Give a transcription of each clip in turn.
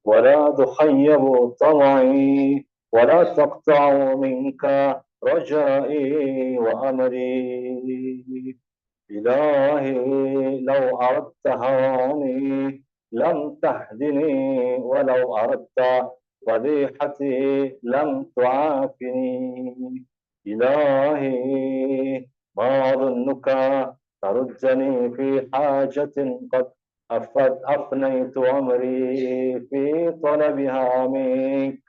ولا تخيب طمعي ولا تقطع منك رجائي وأمري. إلهي لو أردت هواني لم تهدني، ولو أردت فضيحتي لم تعافني. إلهي ما ظنك تردني في حاجة قد أفنيت عمري في طلبها منك.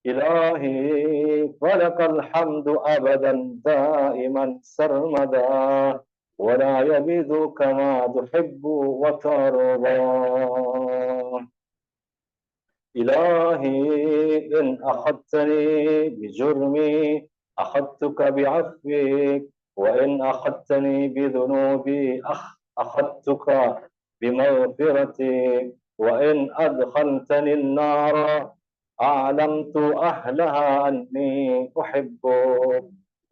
إلهي فلك الحمد أبدا دائما سرمدا، ولا يبيد كما تحب وترضى. إلهي إن أخذتني بجرمي أخذتك بعفوك، وإن أخذتني بذنوبي أخذتك بمغفرتك، وإن أدخلتني النار أعلمت أهلها أني أحبك.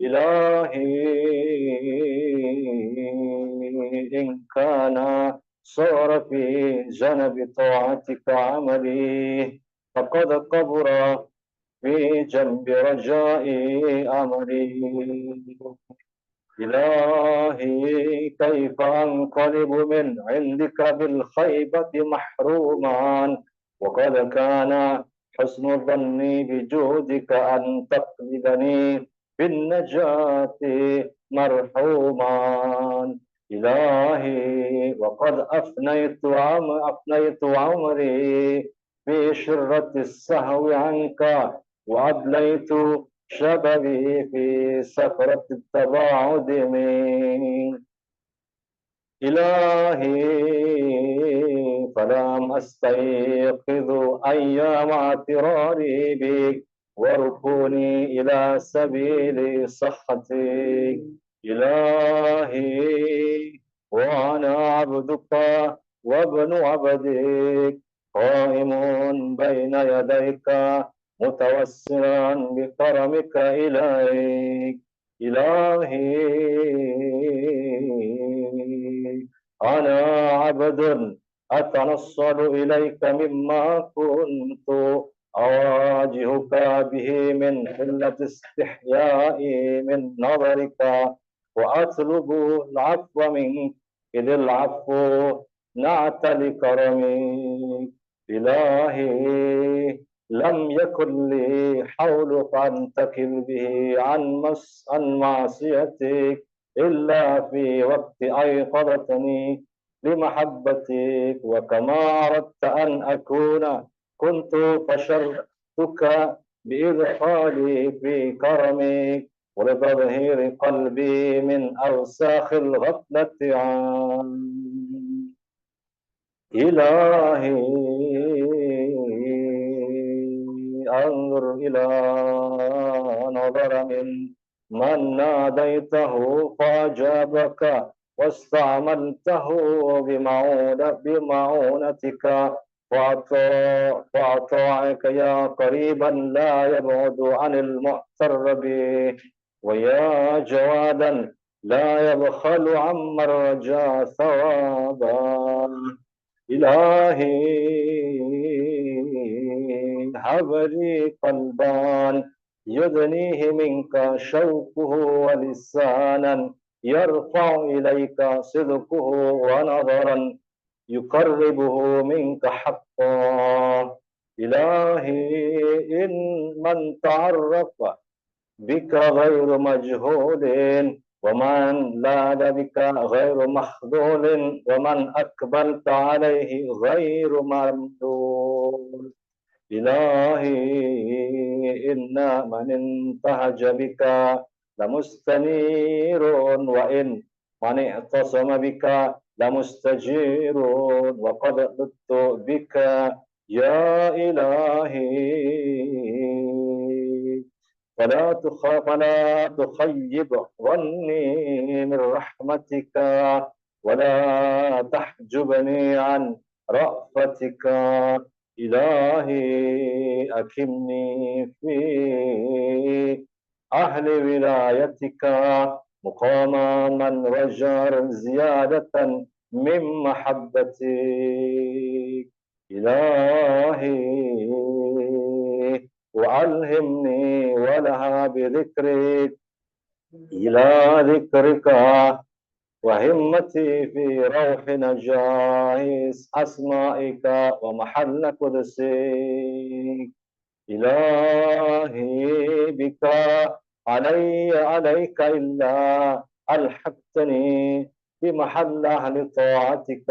إلهي إن كان صار في جنب طاعتك عملي، فقد كبر في جنب رجائي أمري. إلهي كيف أنقلب من عندك بالخيبة محروما، وقد كان حسن ظني بجودك أن تقلبني بالنجاة مرحوما. إلهي وقد أفنيت عمري في شرة السهو عنك، وأبليت شبابي في سفرة التباعد منك. إلهي فلم أستيقظ أيام اعتراري بك وركوني إلى سبيل صحتك. إلهي وأنا عبدك وابن عبدك قائم بين يديك متوسلا بكرمك إليك. إلهي أنا عبد أتنصل إليك مما كنت أواجهك به من قلة استحيائي من نظرك، وأطلب العفو منك إذ العفو نعت لكرمك. إلهي لم يكن لي حول فأنتقل به عن معصيتك إلا في وقت أيقظتني لمحبتك، وكما أردت أن أكون كنت فشرتك بإدخالي في كرمك ولتطهير قلبي من أوساخ الغفلة عنك. إلهي أنظر إلى نظر من ناديته فأجابك واستعملته بمعونتك فأطاعك يا قريبا لا يبعد عن المعتر به، ويا جوادا لا يبخل عمن رجا ثوابا. إلهي هب لي قلبا يدنيه منك شوقه، ولسانا يرفع إليك صدقه، ونظرا يقربه منك حقا. إلهي إن من تعرف بك غير مجهول، ومن لاذ بك غير مخذول، ومن أقبلت عليه غير ممدود. إلهي إن من انتهج بك لمستنير، وإن من اعتصم بك لمستجير، وقد لطت بك يا إلهي. فلا تخيب ظني من رحمتك، ولا تحجبني عن رأفتك. إلهي أكمني في أهل ولايتك مقام من رجا زيادة من محبتك. إلهي فألهمني ولها بذكرك إلى ذكرك وهمتي في روح نجاه أسمائك ومحل قدسك إلهي بك عليك إلا ألحقتني بمحل أهل طاعتك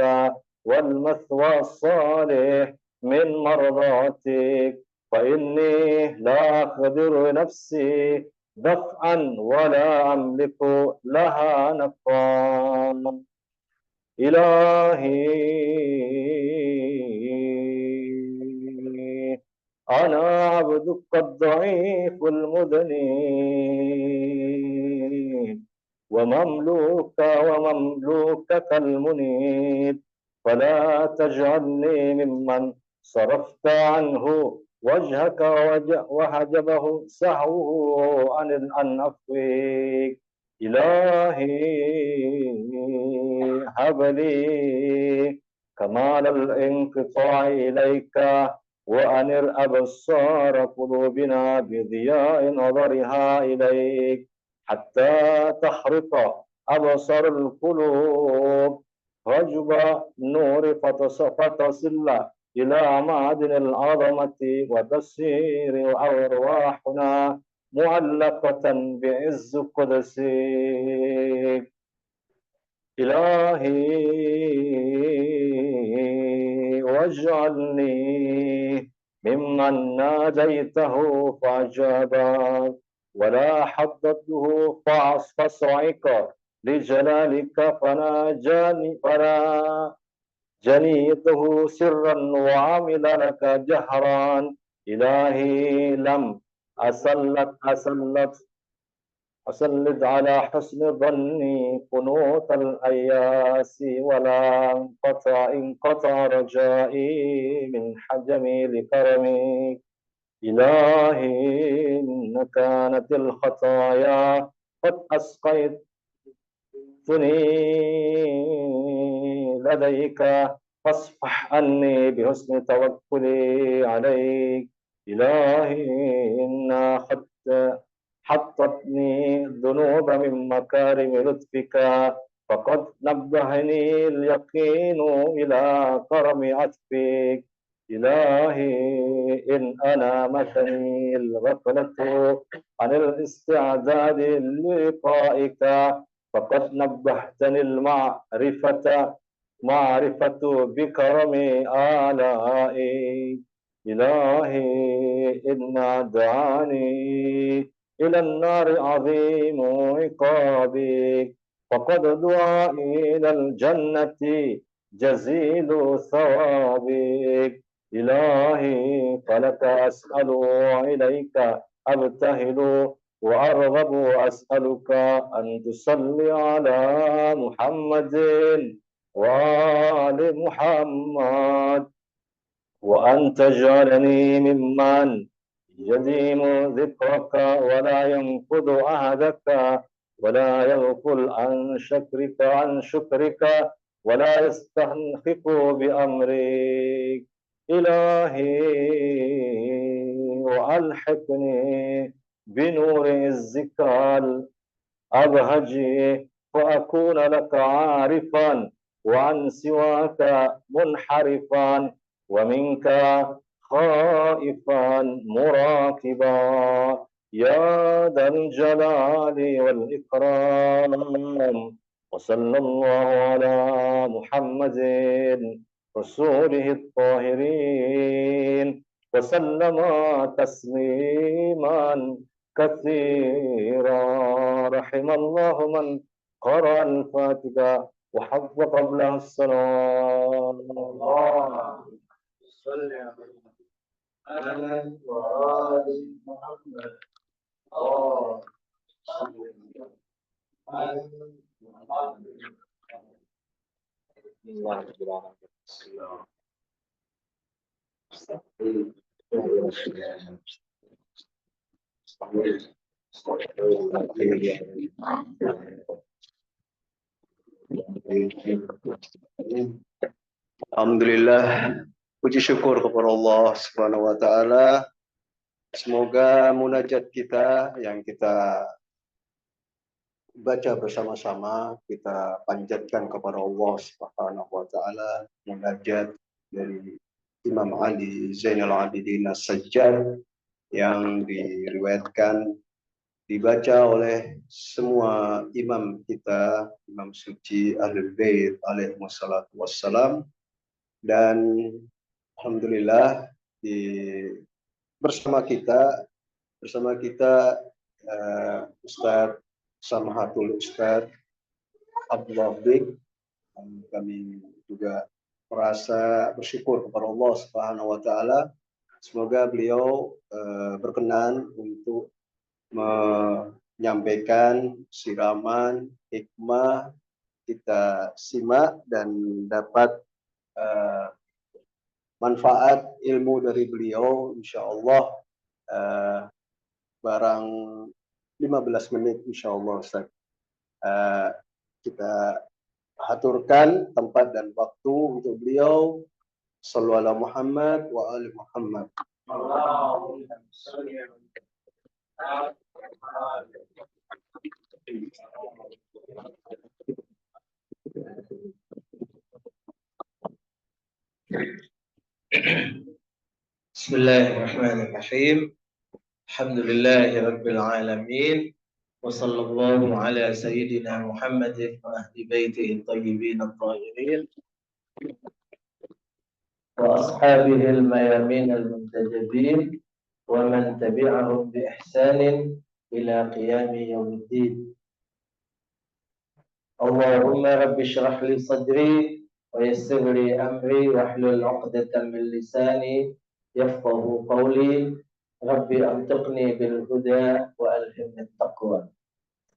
والمثوى الصالح من مرضاتك فإني لا أقدر نفسي دفعا ولا أملك لها نفعا إلهي أنا عبدك الضعيف المذنب ومملوكك المنيب فلا تجعلني ممن صرفت عنه وجهك وحجبه سهوه عن عفوك إلهي هب لي كمال الانقطاع إليك وأنر أبصار قلوبنا بضياء نظرها إليك حتى تخرق أبصار القلوب رجب نور فتصل إلى معدن العظمة وتسير أرواحنا معلقة بعز قدسك إلهي واجعلني ممن ناديته فأجابك ولا حددته فصعق لجلالك فلا جنيته سرا وعمل لك جهرا إلهي لم أسلط على حسن ظني قنوط الأياس ولا انقطع رجائي من حجمي لكرمك إلهي إن كانت الخطايا قد أسقيتني لديك فاصفح عني بحسن توكلي عليك إلهي إن حطتني الذنوب من مكارم لطفك فقد نبهني اليقين إلى كرم عطفك إلهي إن أنا مثني الغفلة عن الاستعداد للقائك فقد نبهتني معرفة بكرم آلائك إلهي إن دعاني إلى النار عظيم عقابك فقد دعائي إلى الجنة جزيل ثوابك إلهي فلك أسأل وإليك أبتهل وأرغب وأسألك أن تصلي على محمد وآل محمد وأن تجعلني ممن يديم ذكرك ولا ينقض عهدك ولا يغفل عن شكرك ولا يستنخف بأمرك إلهي وألحقني بنور الذكر أبهجي وأكون لك عارفا وعن سواك منحرفا ومنك خائفا مراقبا يا ذا الجلال والإكرام وصلى الله على محمد رسوله الطاهرين وسلم تسليما كثيرا رحم الله من قرأ الفاتحة وحفظ قبلها الصلاة اللهم صل على وآل محمد اللهم صل على محمد Alhamdulillah, puji syukur kepada Allah Subhanahu wa taala Semoga munajat kita yang kita baca bersama-sama kita panjatkan kepada Allah Subhanahu wa taala, munajat dari Imam Ali Zainal Abidin As-Sajjad yang diriwayatkan dibaca oleh semua imam kita, imam suci Ahlul Bait alaihi wassalatu wassalam, dan alhamdulillah bersama kita Ustadz Samahatul Ustadz Abdullah Bik. Kami juga merasa bersyukur kepada Allah Subhanahu wa taala. Semoga beliau berkenan untuk menyampaikan siraman hikmah, kita simak dan dapat manfaat ilmu dari beliau, insyaallah barang 15 menit insyaallah Ustaz. Kita aturkan tempat dan waktu untuk beliau. Shallallahu ala Muhammad wa ali Muhammad. Bismillahirrahmanirrahim. Alhamdulillahirabbil alamin. Wa sallallahu ala sayyidina Muhammadin wa ahli baitihi thayyibin at-tahirin wa ashabihi al-mayamin al-muntajabin wa man tabi'ahum bi ihsanin ila qiyami yaumiddin. Allahumma rabbi shrah li sadri wa yassir li amri wahlul 'uqdatam min lisani yafqahu qawli. Rabbi antiqni bil huda wa alhimni taqwa.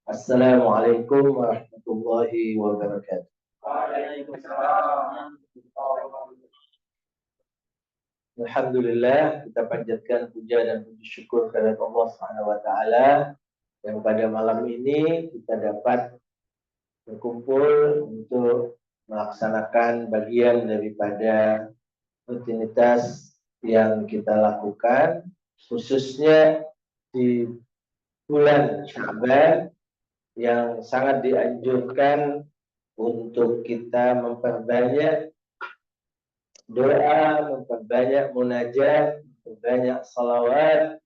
Assalamualaikum warahmatullahi wabarakatuh. Alhamdulillah, kita panjatkan puja dan puji syukur kepada Allah Subhanahu wa taala yang pada malam ini kita dapat berkumpul untuk melaksanakan bagian daripada rutinitas yang kita lakukan, khususnya di bulan Sya'ban yang sangat dianjurkan untuk kita memperbanyak doa, memperbanyak munajat, memperbanyak salawat,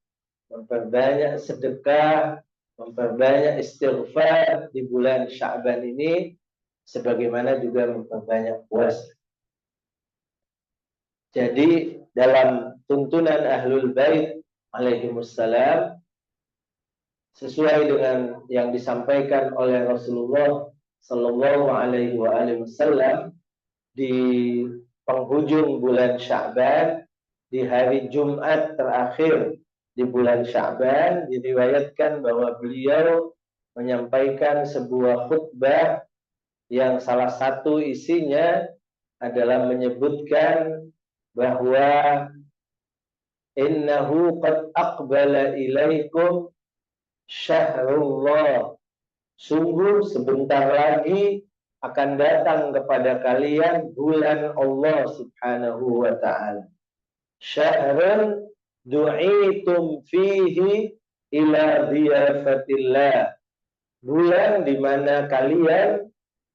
memperbanyak sedekah, memperbanyak istighfar di bulan Sya'ban ini, sebagaimana juga memperbanyak puasa. Jadi dalam tuntunan Ahlul Bait alaihimussalam, sesuai dengan yang disampaikan oleh Rasulullah Sallallahu Alaihi Wasallam di penghujung bulan Sya'ban, di hari Jumat terakhir di bulan Sya'ban, diriwayatkan bahwa beliau menyampaikan sebuah khutbah yang salah satu isinya adalah menyebutkan bahwa innahu qad aqbala ilaikum syahrullah, sungguh sebentar lagi akan datang kepada kalian bulan Allah Subhanahu wa ta'ala. Syahrun du'itum fihi ila diyafatillah, bulan di mana kalian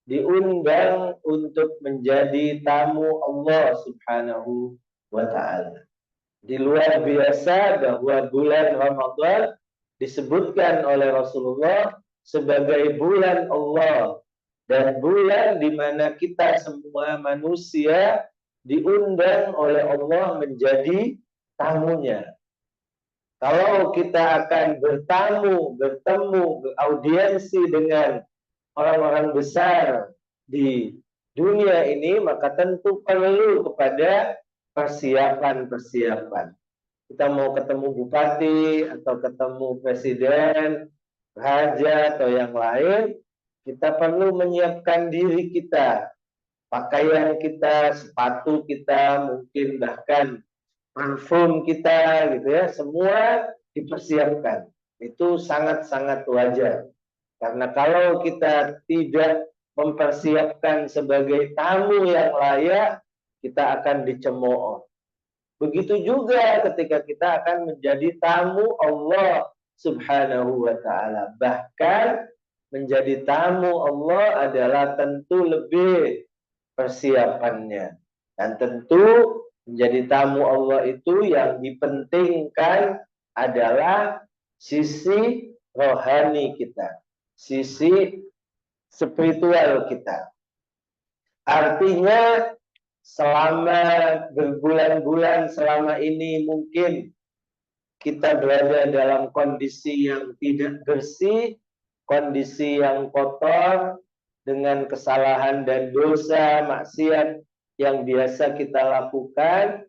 diundang untuk menjadi tamu Allah Subhanahu wa ta'ala. Di luar biasa bahwa bulan Ramadan disebutkan oleh Rasulullah sebagai bulan Allah dan bulan di mana kita semua manusia diundang oleh Allah menjadi tamunya. Kalau kita akan bertemu, beraudiensi dengan orang-orang besar di dunia ini, maka tentu perlu kepada persiapan. Kita mau ketemu bupati atau ketemu presiden, raja atau yang lain, kita perlu menyiapkan diri kita, pakaian kita, sepatu kita, mungkin bahkan parfum kita, gitu ya, semua dipersiapkan. Itu sangat-sangat wajar. Karena kalau kita tidak mempersiapkan sebagai tamu yang layak, kita akan dicemooh. Begitu juga ketika kita akan menjadi tamu Allah Subhanahu wa Ta'ala. Bahkan menjadi tamu Allah adalah tentu lebih persiapannya. Dan tentu menjadi tamu Allah itu yang dipentingkan adalah sisi rohani kita, sisi spiritual kita. Artinya selama berbulan-bulan selama ini mungkin kita berada dalam kondisi yang tidak bersih, kondisi yang kotor, dengan kesalahan dan dosa, maksiat yang biasa kita lakukan.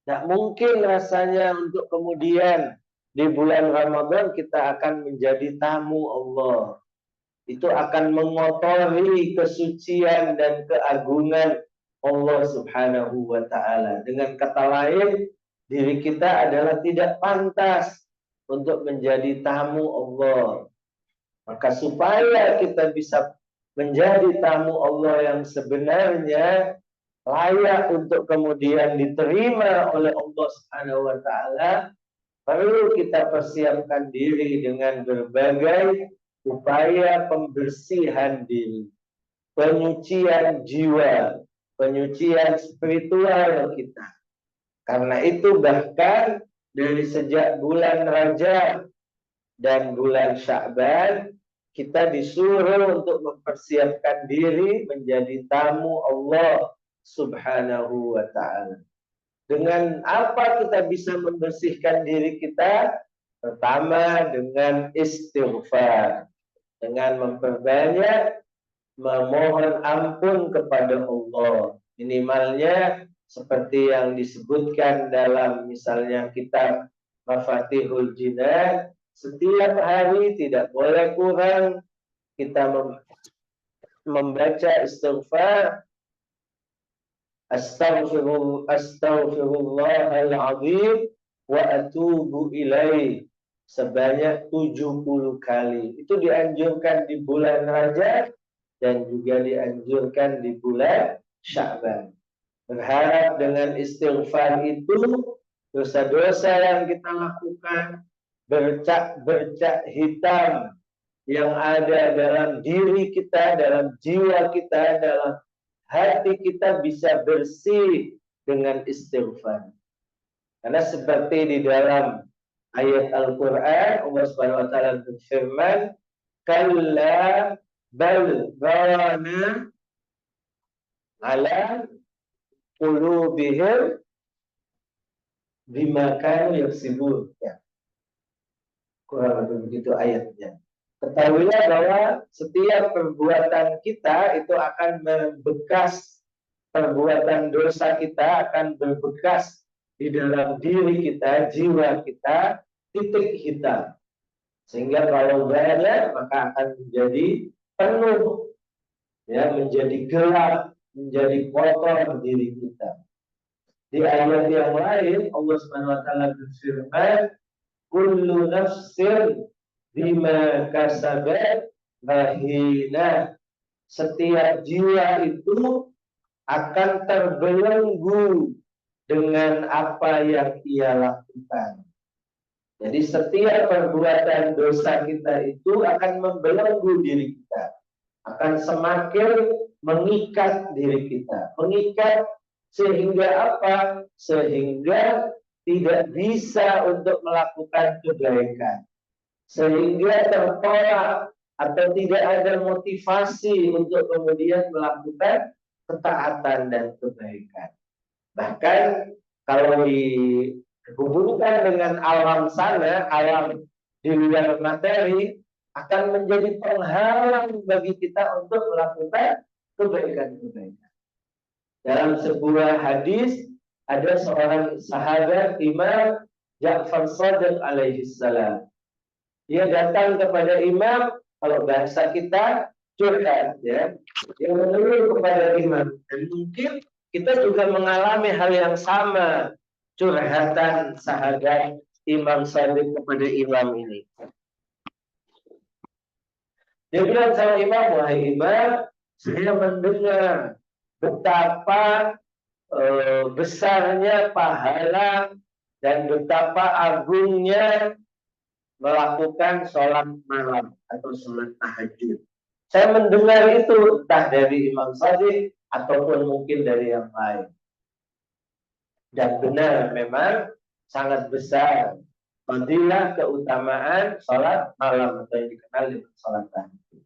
Tidak mungkin rasanya untuk kemudian di bulan Ramadan kita akan menjadi tamu Allah. Itu akan mengotori kesucian dan keagungan Allah Subhanahu wa Ta'ala. Dengan kata lain, diri kita adalah tidak pantas untuk menjadi tamu Allah. Maka supaya kita bisa menjadi tamu Allah yang sebenarnya, layak untuk kemudian diterima oleh Allah Subhanahu wa Ta'ala, perlu kita persiapkan diri dengan berbagai upaya pembersihan diri, penyucian jiwa, penyucian spiritual kita. Karena itu bahkan dari sejak bulan Rajab dan bulan Sya'ban, kita disuruh untuk mempersiapkan diri menjadi tamu Allah Subhanahu wa Ta'ala. Dengan apa kita bisa membersihkan diri kita? Pertama, dengan istighfar, dengan memperbanyak memohon ampun kepada Allah. Minimalnya seperti yang disebutkan dalam misalnya kitab Mafatihul Jinan, setiap hari tidak boleh kurang kita membaca istighfar, astaghfirullahal-azim wa atubu ilaih, sebanyak 70 kali. Itu dianjurkan di bulan Rajab dan juga dianjurkan di bulan Sya'ban. Berharap dengan istighfar itu dosa-dosa yang kita lakukan, bercak-bercak hitam yang ada dalam diri kita, dalam jiwa kita, dalam hati kita bisa bersih dengan istighfar. Karena seperti di dalam ayat Al-Quran, Allah Subhanahu wa Ta'ala berfirman, kalla bal rana ala qulubihim bima kanu yaksibun. Ya. Kurang lebih begitu ayatnya. Ketahuilah bahwa setiap perbuatan kita itu akan membekas, perbuatan dosa kita akan berbekas di dalam diri kita, jiwa kita, titik hitam. Sehingga kalau banyak maka akan menjadi penuh, ya, menjadi gelap, menjadi kotor diri kita. Di ayat yang lain Allah Subhanahu wa Ta'ala berfirman, kullu nafsin bima kasabat rahina. Setiap jiwa itu akan terbelenggu dengan apa yang ia lakukan. Jadi setiap perbuatan dosa kita itu akan membelenggu diri kita, akan semakin mengikat diri kita. Mengikat sehingga apa? Sehingga tidak bisa untuk melakukan kebaikan. Sehingga tertolak atau tidak ada motivasi untuk kemudian melakukan ketaatan dan kebaikan. Bahkan kalau dihubungkan dengan alam sana, alam di luar materi, akan menjadi penghalang bagi kita untuk melakukan kebaikan-kebaikan. Dalam sebuah hadis, ada seorang sahabat Imam Ja'far Shadiq alaihi salam. Dia datang kepada imam, kalau bahasa kita curhat, ya. Dia mengeluh kepada imam. Dan mungkin kita juga mengalami hal yang sama, curhatan sahabat Imam Shadiq kepada imam ini. Dia bilang sama imam, wahai imam, saya mendengar betapa besarnya pahala dan betapa agungnya melakukan sholat malam atau sholat tahajud. Saya mendengar itu entah dari Imam Shadiq ataupun mungkin dari yang lain. Dan benar, memang sangat besar fadilah keutamaan sholat malam atau yang dikenal dengan sholat tahajud.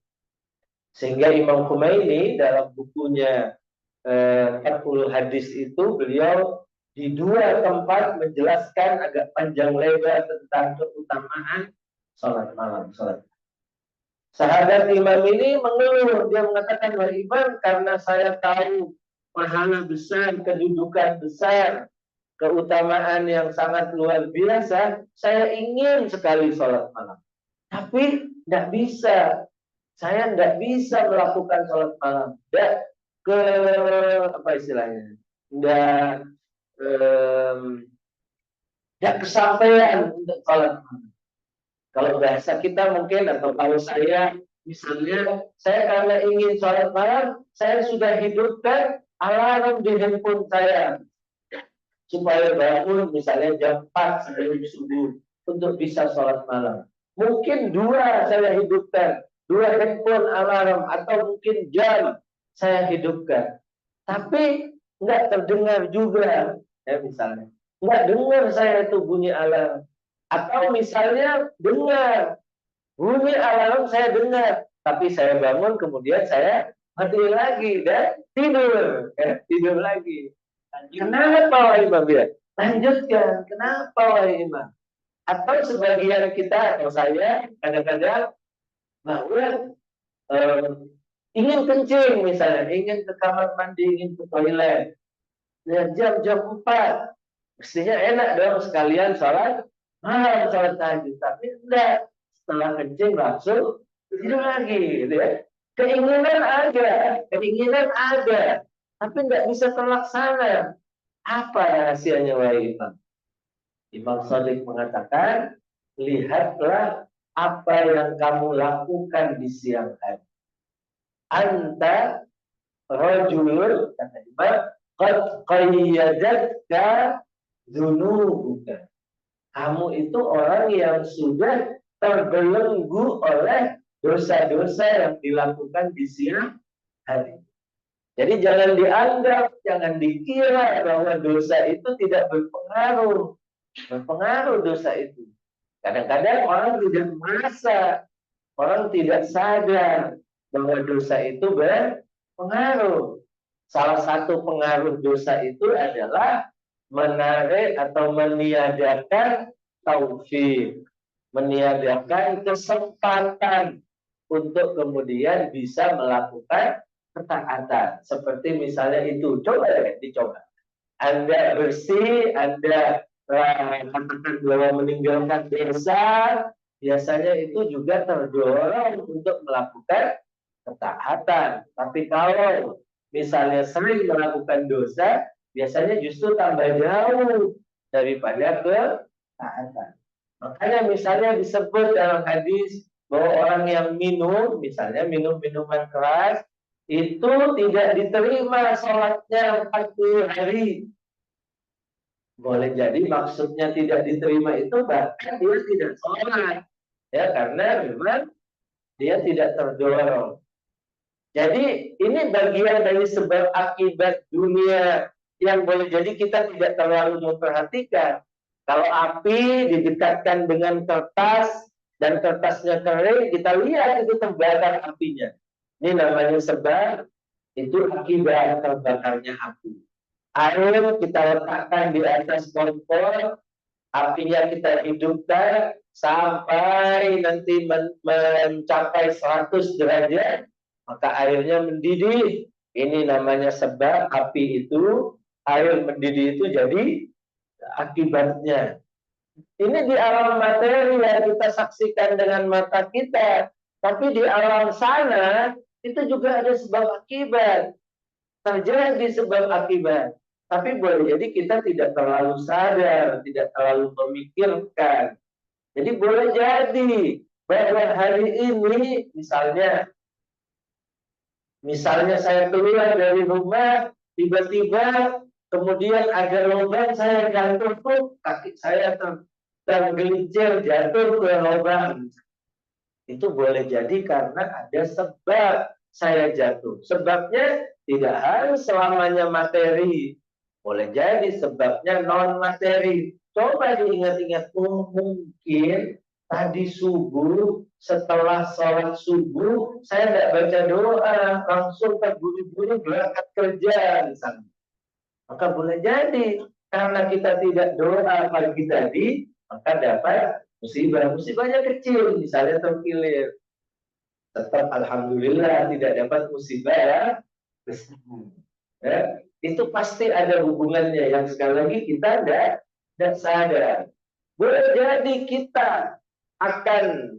Sehingga Imam Khomeini dalam bukunya 40 hadis itu, beliau di dua tempat menjelaskan agak panjang lebar tentang keutamaan sholat malam, sholat. Sahabat Imam ini mengeluh, dia mengatakan, wah Imam, karena saya tahu pahala besar, kedudukan besar, keutamaan yang sangat luar biasa, saya ingin sekali sholat malam. Tapi tidak bisa. Saya tidak bisa melakukan sholat malam. Tidak apa istilahnya? Tidak kesampaian untuk sholat malam. Kalau bahasa kita mungkin, atau kalau saya, misalnya, saya karena ingin sholat malam, saya sudah hidupkan alarm di handphone saya. Supaya bangun misalnya jam 4 sebelum subuh untuk bisa sholat malam. Mungkin 2 saya hidupkan, 2 handphone alarm, atau mungkin jam saya hidupkan. Tapi nggak terdengar juga, ya misalnya. Nggak dengar saya itu bunyi alarm. Atau misalnya dengar bunyi alarm, saya dengar, tapi saya bangun kemudian saya mati lagi dan tidur, tidur lagi. Kenapa wahai Imam? Lanjutkan. Kenapa wahai Imam? Atau sebagian kita atau saya kadang-kadang bahwa ingin kencing misalnya, ingin ke kamar mandi, ingin ke toilet. Ya, jam 4. Mestinya enak dong sekalian sholat malam, sholat tahajud. Tapi enggak. Setelah kencing langsung tidur lagi, gitu ya. Keinginan ada, tapi nggak bisa terlaksana. Apa rahasianya wahai Imam? Imam Shadiq mengatakan, lihatlah apa yang kamu lakukan di siang hari. Anta rajulun, kata Imam, qad qayyadatka dzunubuka. Kamu itu orang yang sudah terbelenggu oleh dosa-dosa yang dilakukan di siang hari. Jadi jangan dianggap, jangan dikira bahwa dosa itu tidak berpengaruh. Berpengaruh dosa itu. Kadang-kadang orang tidak merasa, orang tidak sadar bahwa dosa itu berpengaruh. Salah satu pengaruh dosa itu adalah menarik atau meniadakan taufik, meniadakan kesempatan untuk kemudian bisa melakukan ketaatan. Seperti misalnya itu, coba ya, dicoba. Anda bersih, Anda katakan bahwa meninggalkan dosa, biasanya itu juga terdorong untuk melakukan ketaatan. Tapi kalau misalnya sering melakukan dosa, biasanya justru tambah jauh daripada ketaatan. Makanya misalnya disebut dalam hadis bahwa orang yang minum, misalnya minum minuman keras, itu tidak diterima sholatnya 40 hari. Boleh jadi maksudnya tidak diterima itu bahkan dia tidak sholat. Ya, karena memang dia tidak terdorong. Jadi ini bagian dari sebab akibat dunia yang boleh jadi kita tidak terlalu memperhatikan. Kalau api didekatkan dengan kertas dan kertasnya kering, kita lihat itu terbakar apinya. Ini namanya sebab, itu akibat terbakarnya api. Air kita letakkan di atas kompor, apinya kita hidupkan sampai nanti mencapai 100 derajat, maka airnya mendidih. Ini namanya sebab api itu, air mendidih itu jadi akibatnya. Ini di alam materi yang kita saksikan dengan mata kita, tapi di alam sana itu juga ada sebab akibat. Terjadi sebab akibat. Tapi boleh jadi kita tidak terlalu sadar, tidak terlalu memikirkan. Jadi boleh jadi bahwa hari ini misalnya saya keluar dari rumah, tiba-tiba kemudian ada lubang, saya jatuh tuh, kaki saya tergelincir jatuh ke lubang. Itu boleh jadi karena ada sebab saya jatuh. Sebabnya tidak harus selamanya materi. Boleh jadi sebabnya non materi. Coba diingat-ingat, mungkin tadi subuh setelah sholat subuh saya tidak baca doa, langsung terburu-buru berangkat kerja misalnya. Maka boleh jadi karena kita tidak doa pagi tadi, maka dapat musibah. Musibahnya kecil, misalnya terkilir. Tetap alhamdulillah tidak dapat musibah ya. Itu pasti ada hubungannya yang sekali lagi kita tidak sadar. Boleh jadi kita akan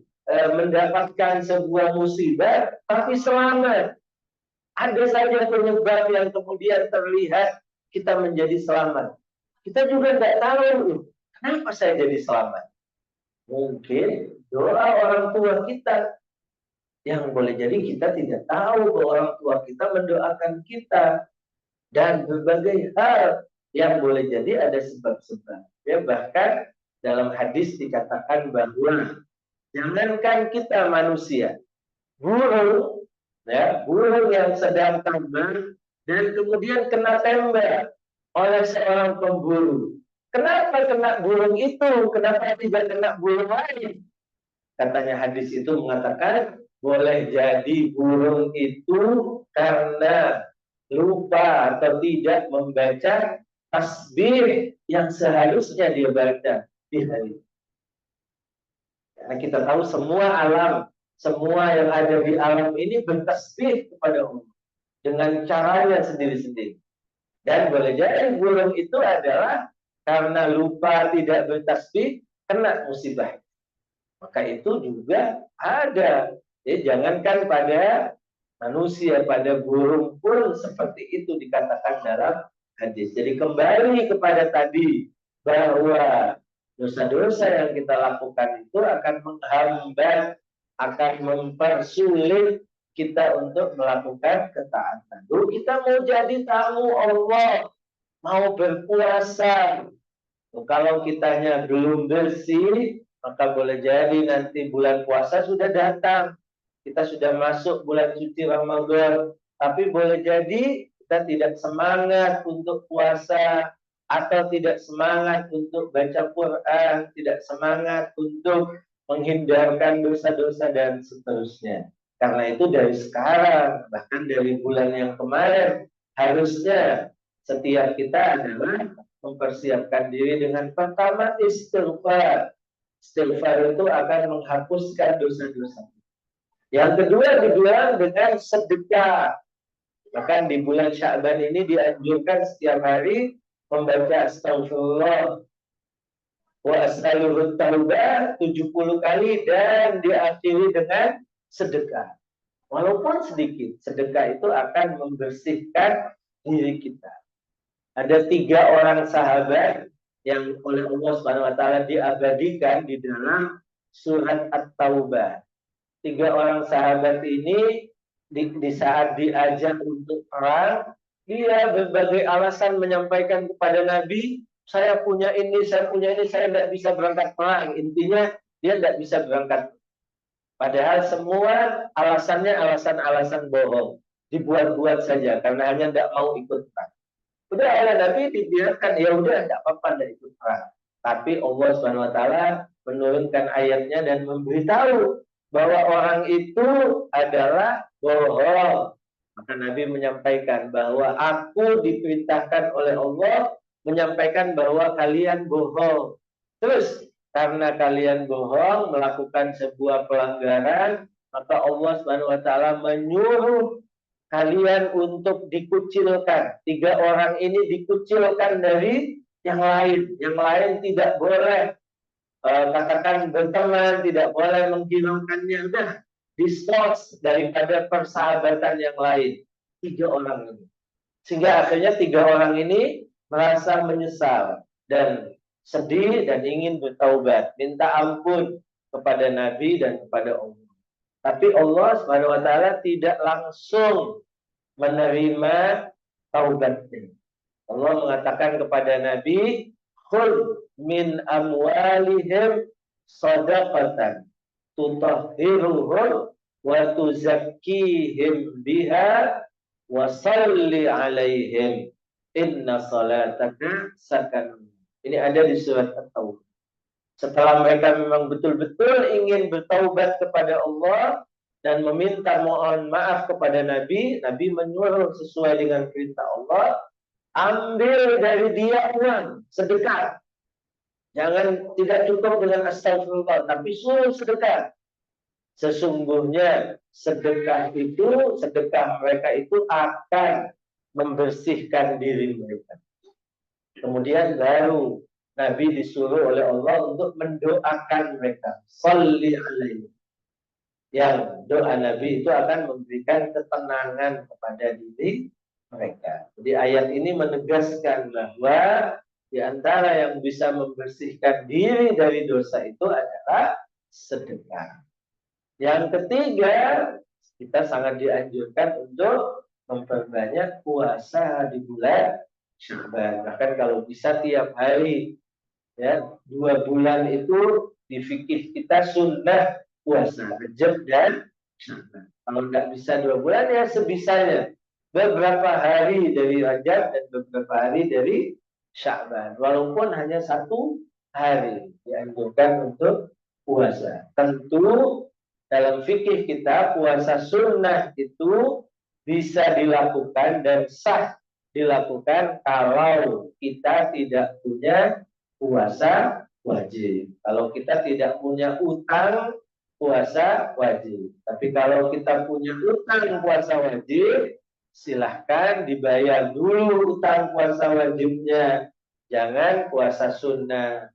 mendapatkan sebuah musibah tapi selamat. Ada saja penyebab yang kemudian terlihat kita menjadi selamat. Kita juga tidak tahu kenapa saya jadi selamat. Mungkin doa orang tua kita, yang boleh jadi kita tidak tahu bahwa orang tua kita mendoakan kita, dan berbagai hal yang boleh jadi ada sebab-sebab. Ya, bahkan dalam hadis dikatakan bahwa jangankan kita manusia, burung, ya, burung yang sedang terbang dan kemudian kena tembak oleh seorang pemburu. Kenapa kena burung itu? Kenapa tidak kena burung lain? Katanya hadis itu mengatakan boleh jadi burung itu karena lupa atau tidak membaca tasbih yang seharusnya dia baca di hari. Karena kita tahu semua alam, semua yang ada di alam ini bertasbih kepada Allah dengan caranya sendiri-sendiri. Dan boleh jadi burung itu adalah karena lupa tidak bertasbih kena musibah. Maka itu juga ada. Jadi jangankan pada manusia, pada burung pun seperti itu dikatakan dalam hadis. Jadi kembali kepada tadi bahwa dosa-dosa yang kita lakukan itu akan menghambat, akan mempersulit kita untuk melakukan ketaatan. Dulu kita mau jadi tamu Allah, mau berpuasa. Kalau kitanya belum bersih, maka boleh jadi nanti bulan puasa sudah datang. Kita sudah masuk bulan suci Ramadan. Tapi boleh jadi kita tidak semangat untuk puasa, atau tidak semangat untuk baca Quran, tidak semangat untuk menghindarkan dosa-dosa dan seterusnya. Karena itu dari sekarang, bahkan dari bulan yang kemarin, harusnya setiap kita adalah mempersiapkan diri dengan pertama istighfar. Istighfar itu akan menghapuskan dosa-dosa. Yang kedua dibilang dengan sedekah. Bahkan di bulan Sya'ban ini dianjurkan setiap hari membaca astagfirullah wa as'alur taubah 70 kali dan diakhiri dengan sedekah. Walaupun sedikit, sedekah itu akan membersihkan diri kita. Ada 3 orang sahabat yang oleh Allah Subhanahu wa taala diabadikan di dalam surat At-Taubah. 3 orang sahabat ini di saat diajak untuk perang, dia berbagai alasan menyampaikan kepada Nabi, saya punya ini, saya tidak bisa berangkat perang. Intinya dia tidak bisa berangkat. Padahal semua alasannya alasan-alasan bohong, dibuat-buat saja karena hanya tidak mau ikut perang. Udah oleh Nabi dibiarkan, ya udah tidak apa-apa tidak ikut perang. Tapi Allah Subhanahu wa taala menurunkan ayatnya dan memberitahu bahwa orang itu adalah bohong. Maka Nabi menyampaikan bahwa aku diperintahkan oleh Allah menyampaikan bahwa kalian bohong. Terus karena kalian bohong melakukan sebuah pelanggaran, maka Allah Subhanahu wa taala menyuruh kalian untuk dikucilkan. 3 orang ini dikucilkan dari yang lain. Yang lain tidak boleh katakan berteman, tidak boleh menghilangkannya. Udah diskors daripada persahabatan yang lain. 3 orang ini. Sehingga akhirnya 3 orang ini merasa menyesal dan sedih dan ingin bertaubat, minta ampun kepada Nabi dan kepada Allah. Tapi Allah Subhanahu wa taala tidak langsung menerima taubatnya. Allah mengatakan kepada Nabi, "Khudh min amwalihim shadaqatan tutahhiruhum wa tuzakkihim biha wa shalli 'alaihim inna salataka sakanun." Ini ada di surat At-Taubah. Setelah mereka memang betul-betul ingin bertaubat kepada Allah dan meminta mohon maaf kepada Nabi, Nabi menyuruh sesuai dengan perintah Allah, ambil dari dia uang, sedekah. Jangan, tidak cukup dengan astagfirullah, tapi suruh sedekah. Sesungguhnya sedekah mereka itu akan membersihkan diri mereka. Kemudian baru Nabi disuruh oleh Allah untuk mendoakan mereka. Shalli alaihi. Yang doa Nabi itu akan memberikan ketenangan kepada diri mereka. Jadi ayat ini menegaskan bahwa di antara yang bisa membersihkan diri dari dosa itu adalah sedekah. Yang ketiga, kita sangat dianjurkan untuk memperbanyak puasa di bulan Sya'ban. Bahkan kalau bisa tiap hari, ya, 2 bulan itu di fikih kita sunnah puasa, Rajab dan Sya'ban. Kalau nggak bisa 2 bulan ya sebisanya, beberapa hari dari Rajab dan beberapa hari dari Sya'ban. Walaupun hanya 1 hari dianjurkan untuk puasa. Tentu dalam fikih kita puasa sunnah itu bisa dilakukan dan sah dilakukan kalau kita tidak punya puasa wajib. Kalau kita tidak punya utang puasa wajib. Tapi kalau kita punya utang puasa wajib, silahkan dibayar dulu utang puasa wajibnya. Jangan puasa sunnah.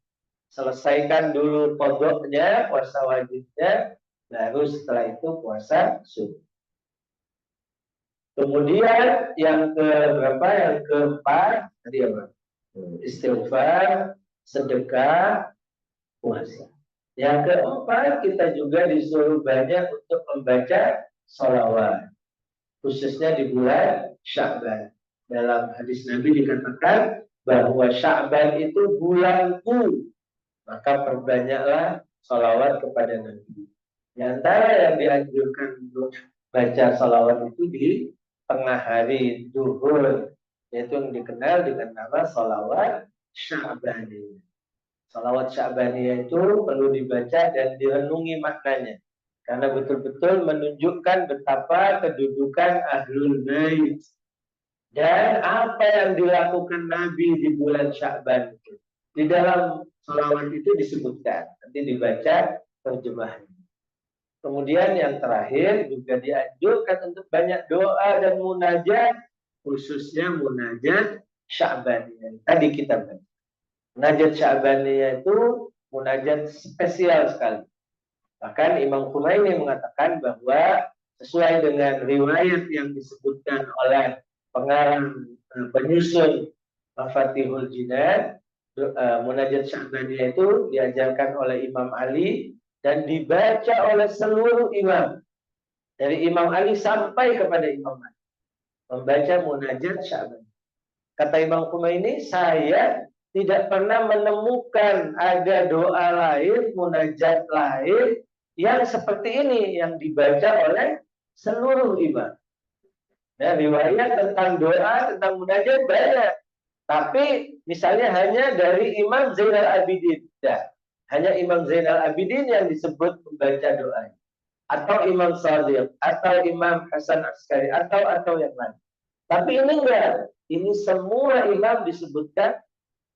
Selesaikan dulu qadoknya, puasa wajibnya, baru setelah itu puasa sunnah. Kemudian yang keberapa? Yang keempat tadi apa? Istighfar, sedekah, puasa. Yang keempat, kita juga disuruh banyak untuk membaca sholawat, khususnya di bulan Sya'ban. Dalam hadis Nabi dikatakan bahwa Sya'ban itu bulanku, maka perbanyaklah sholawat kepada Nabi. Di antara yang dianjurkan untuk baca sholawat itu di tengah hari duhur, yaitu yang dikenal dengan nama sholawat Sya'baniyah. Sholawat Sya'baniyah itu perlu dibaca dan direnungi maknanya, karena betul-betul menunjukkan betapa kedudukan Ahlul Bait dan apa yang dilakukan Nabi di bulan Sya'ban itu. Di dalam sholawat itu disebutkan, nanti dibaca terjemahannya. Kemudian yang terakhir juga dianjurkan untuk banyak doa dan munajat, khususnya munajat Sya'baniyah. Tadi kita baca. Munajat Sya'baniyah itu munajat spesial sekali. Bahkan Imam Khumaini mengatakan bahwa sesuai dengan riwayat yang disebutkan oleh pengarang penyusun Mafatihul Jinan, munajat Sya'baniyah itu diajarkan oleh Imam Ali dan dibaca oleh seluruh imam, dari Imam Ali sampai kepada Imam Ali, membaca munajat Sya'ban. Kata Imam Khumaini, saya tidak pernah menemukan ada doa lain, munajat lain yang seperti ini, yang dibaca oleh seluruh imam. Nah, riwayat tentang doa, tentang munajat banyak, tapi misalnya hanya dari Imam Zainal Abidin, hanya Imam Zainal Abidin yang disebut membaca doa, atau Imam Shadiq, atau Imam Hasan Askari, atau yang lain. Tapi ini enggak, ini semua imam disebutkan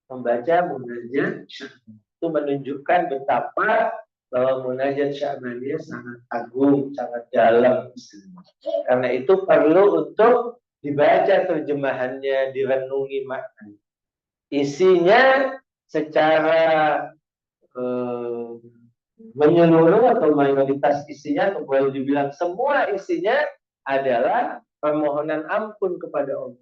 membaca munajat Sya'ban. Itu menunjukkan betapa bahwa munajat Sya'baniyah sangat agung, sangat dalam. Karena itu perlu untuk dibaca terjemahannya, direnungi maknanya. Isinya secara menyeluruh atau mayoritas isinya, atau boleh dibilang semua isinya adalah permohonan ampun kepada Allah.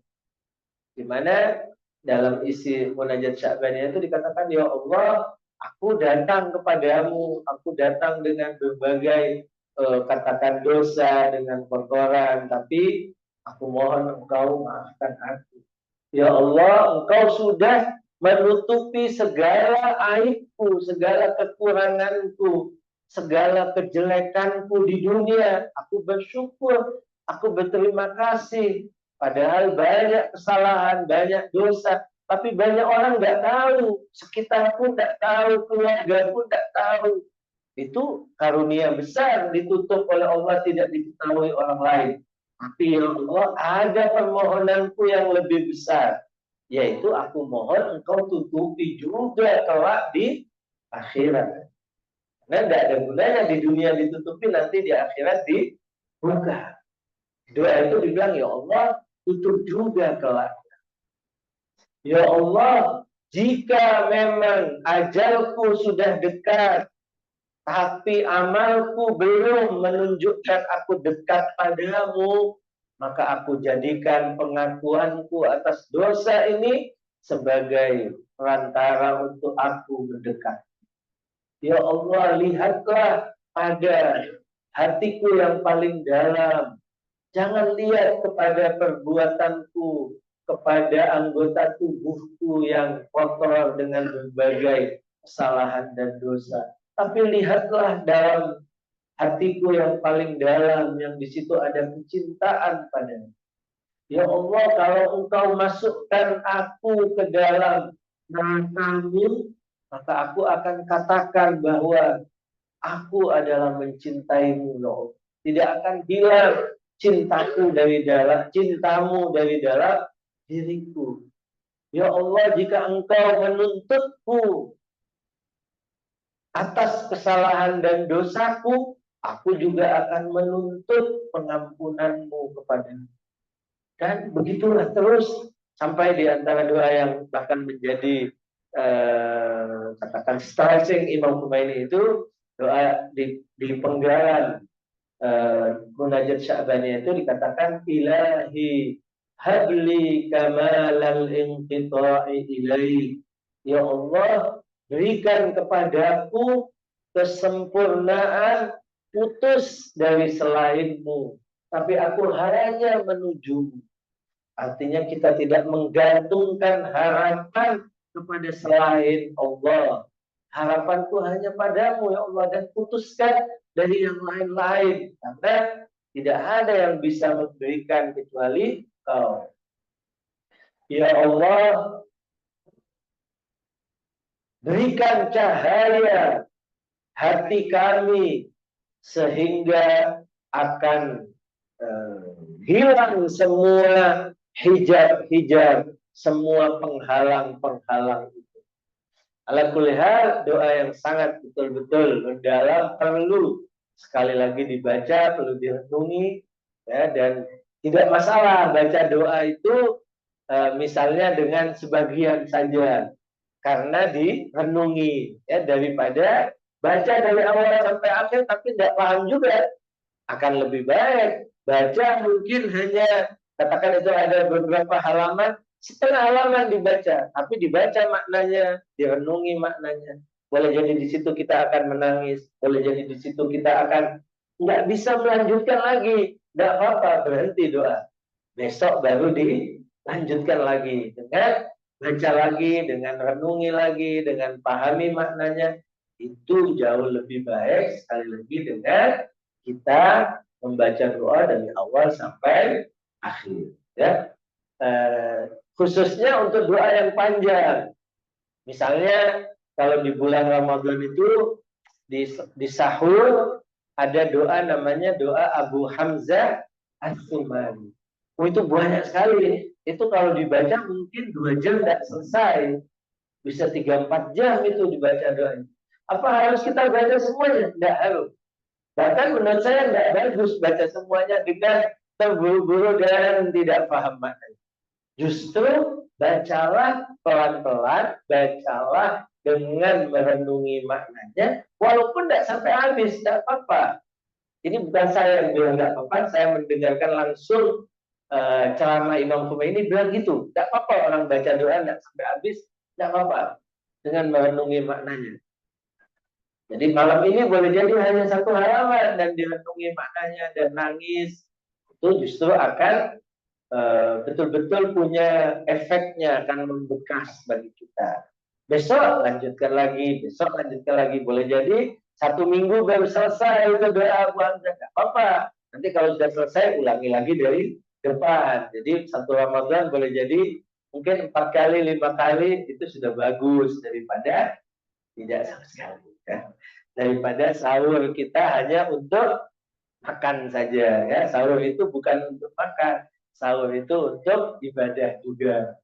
Di mana dalam isi munajat Sya'baniyah itu dikatakan, ya Allah, aku datang kepadamu, aku datang dengan berbagai katakan dosa, dengan kotoran, tapi aku mohon engkau maafkan aku. Ya Allah, Engkau sudah menutupi segala aibku, segala kekuranganku, segala kejelekanku di dunia. Aku bersyukur, aku berterima kasih. Padahal banyak kesalahan, banyak dosa. Tapi banyak orang nggak tahu, sekitar pun nggak tahu, keluarga pun nggak tahu. Itu karunia besar ditutup oleh Allah, tidak diketahui orang lain. Tapi ya Allah, ada permohonanku yang lebih besar, yaitu aku mohon Engkau tutupi juga kelak di akhirat. Karena tidak ada gunanya di dunia ditutupi, nanti di akhirat dibuka. Doa itu dibilang, ya Allah, tutup juga kelak. Ya Allah, jika memang ajalku sudah dekat, tapi amalku belum menunjukkan aku dekat padamu, maka aku jadikan pengakuanku atas dosa ini sebagai perantara untuk aku mendekat. Ya Allah, lihatlah pada hatiku yang paling dalam. Jangan lihat kepada perbuatanku, kepada anggota tubuhku yang kotor dengan berbagai kesalahan dan dosa. Tapi lihatlah dalam hatiku yang paling dalam, yang di situ ada kecintaan padamu. Ya Allah, kalau Engkau masukkan aku ke dalam neraka-Mu, maka aku akan katakan bahwa aku adalah mencintaimu, ya Allah. Tidak akan hilang cintaku dari dalam, cintamu dari dalam diriku. Ya Allah, jika Engkau menuntutku atas kesalahan dan dosaku, aku juga akan menuntut pengampunanmu kepadamu. Dan begitulah terus sampai di antara doa yang bahkan menjadi katakan stressing Imam Khomeini itu doa di penggalan munajat Sya'baniyah itu dikatakan, ilahi habli kamalal inqita'i ilaih. Ya Allah, berikan kepadaku kesempurnaan putus dari selainmu, tapi aku hanya menuju. Artinya kita tidak menggantungkan harapan kepada selain Allah. Harapanku hanya padamu, ya Allah, dan putuskan dari yang lain-lain. Karena tidak ada yang bisa memberikan kecuali Kau. Ya Allah, berikan cahaya hati kami sehingga akan hilang semua hijab-hijab, semua penghalang-penghalang itu. Ala kulli hal, doa yang sangat betul-betul mendalam, perlu sekali lagi dibaca, perlu direnungi, ya, dan tidak masalah baca doa itu misalnya dengan sebagian saja, karena direnungi, ya, daripada baca dari awal sampai akhir tapi tidak paham juga. Akan lebih baik baca mungkin hanya, katakan itu ada beberapa halaman, setengah halaman dibaca, tapi dibaca maknanya, direnungi maknanya. Boleh jadi di situ kita akan menangis, boleh jadi di situ kita akan nggak bisa melanjutkan lagi. Nggak apa-apa, berhenti doa. Besok baru dilanjutkan lagi dengan baca lagi, dengan renungi lagi, dengan pahami maknanya. Itu jauh lebih baik sekali lagi dengan kita membaca doa dari awal sampai akhir, ya. Khususnya untuk doa yang panjang. Misalnya kalau di bulan Ramadan itu di sahur ada doa namanya doa Abu Hamzah As-Sumani. Oh, itu banyak sekali. Itu kalau dibaca mungkin 2 jam tidak selesai. Bisa 3-4 jam itu dibaca doanya. Apa harus kita baca semuanya? Tidak harus. Bahkan menurut saya tidak bagus baca semuanya dengan terburu-buru dan tidak paham maknanya. Justru bacalah pelan-pelan, bacalah dengan merenungi maknanya, walaupun tidak sampai habis, tidak apa-apa. Ini bukan saya yang bilang tidak apa-apa, saya mendengarkan langsung ceramah Imam Khomeini bilang gitu. Tidak apa-apa orang baca doa tidak sampai habis, tidak apa-apa, dengan merenungi maknanya. Jadi malam ini boleh jadi hanya 1 halaman dan direnungi maknanya dan nangis, itu justru akan betul-betul punya efeknya, akan membekas bagi kita. Besok lanjutkan lagi, besok lanjutkan lagi. Boleh jadi 1 minggu baru selesai itu doa buat nggak apa-apa. Nanti kalau sudah selesai ulangi lagi dari depan. Jadi 1 Ramadan boleh jadi mungkin 4 kali, 5 kali itu sudah bagus daripada tidak sama sekali. Ya. Daripada sahur kita hanya untuk makan saja. Ya, sahur itu bukan untuk makan. Sahur itu untuk ibadah juga.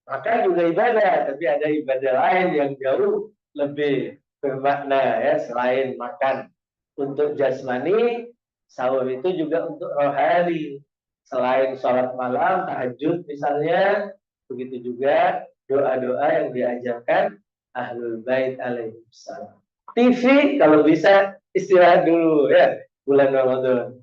Makan juga ibadah, tapi ada ibadah lain yang jauh lebih bermakna ya selain makan. Untuk jasmani, sahur itu juga untuk rohani. Selain sholat malam, tahajud misalnya, begitu juga doa-doa yang diajarkan Ahlul Bait alaihissalam. TV kalau bisa istirahat dulu ya bulan Ramadan.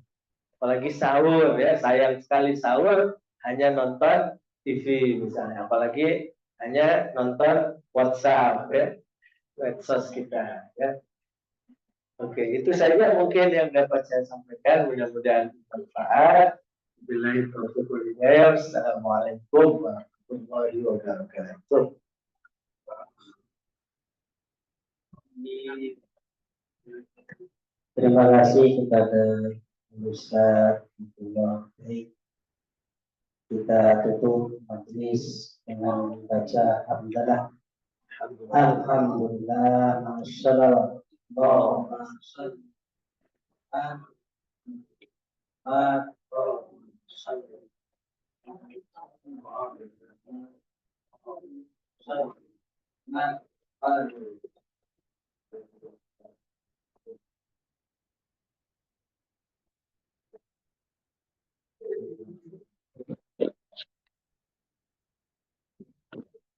Apalagi sahur ya, sayang sekali sahur hanya nonton TV misalnya, apalagi hanya nonton WhatsApp ya, medsos kita ya. Oke, itu saja mungkin yang dapat saya sampaikan, mudah-mudahan bermanfaat. Billahi taufiq wal hidayah. Assalamualaikum warahmatullahi wabarakatuh. Terima kasih kepada Ustaz Abdullah. Kita tutup majelis dengan membaca hamdalah. Alhamdulillah, masyaallah. Allahumma shalli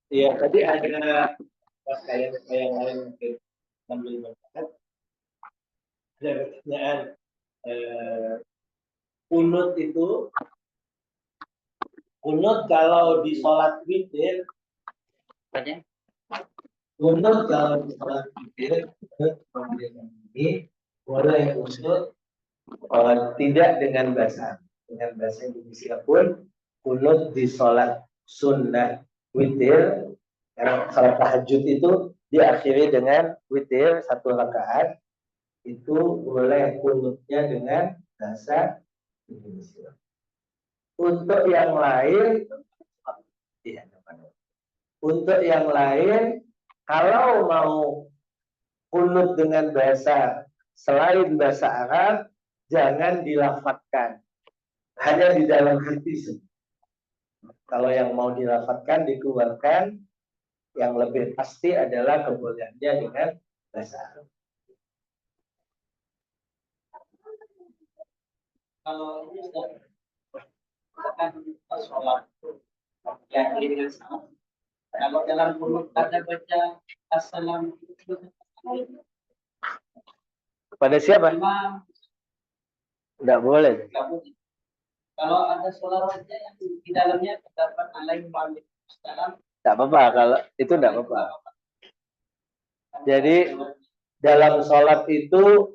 Iya, tadi ada pakaian lain mungkin sambil berangkat. Ada pertanyaan, kunut itu, kunut kalau di sholat witir, kunut kalau di sholat witir, ini boleh kunut tidak dengan bahasa Indonesia pun, kunut di sholat sunnah witir, karena sholat tahajud itu diakhiri dengan witir 1 rakaat, itu boleh kunutnya dengan bahasa Indonesia. Untuk yang lain, kalau mau kunut dengan bahasa selain bahasa Arab, jangan dilafadzkan, hanya di dalam hati. Kalau yang mau dilafadzkan, dikeluarkan, yang lebih pasti adalah kebolehannya dengan bahasa Arab. Kalau ini sudah sholat yang dengan salah. Kalau dalam kunut ada baca assalamualaikum kepada siapa? Tidak boleh. Kalau ada sholat yang di dalamnya terdapat alaihi wasallam, tidak apa-apa. Kalau itu tidak apa-apa. Jadi dalam sholat itu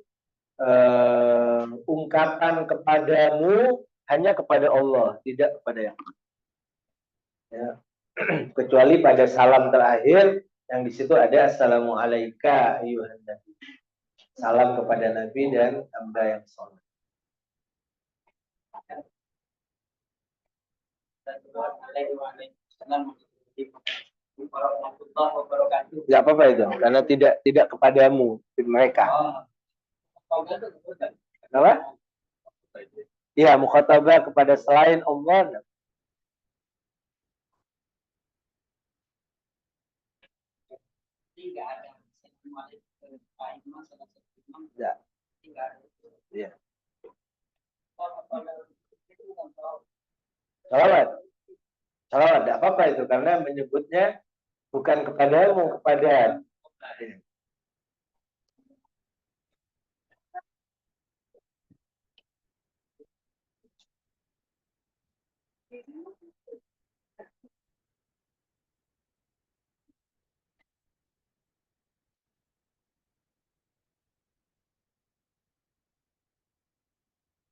ungkapan kepadamu hanya kepada Allah, tidak kepada yang lain. Ya. Kecuali pada salam terakhir yang di situ ada assalamualaikum ayuhan nabi. Salam kepada Nabi dan hamba yang sholat. Tidak apa-apa itu, karena tidak kepadamu, mereka. Kenapa? Ya, mukhatabah kepada selain Allah. Tidak. Ya. Salawat, tidak apa-apa itu, karena menyebutnya bukan kepadamu, kepada.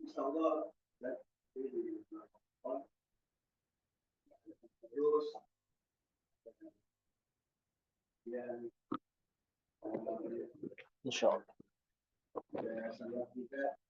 Insyaallah terus dan Insyaallah. saya juga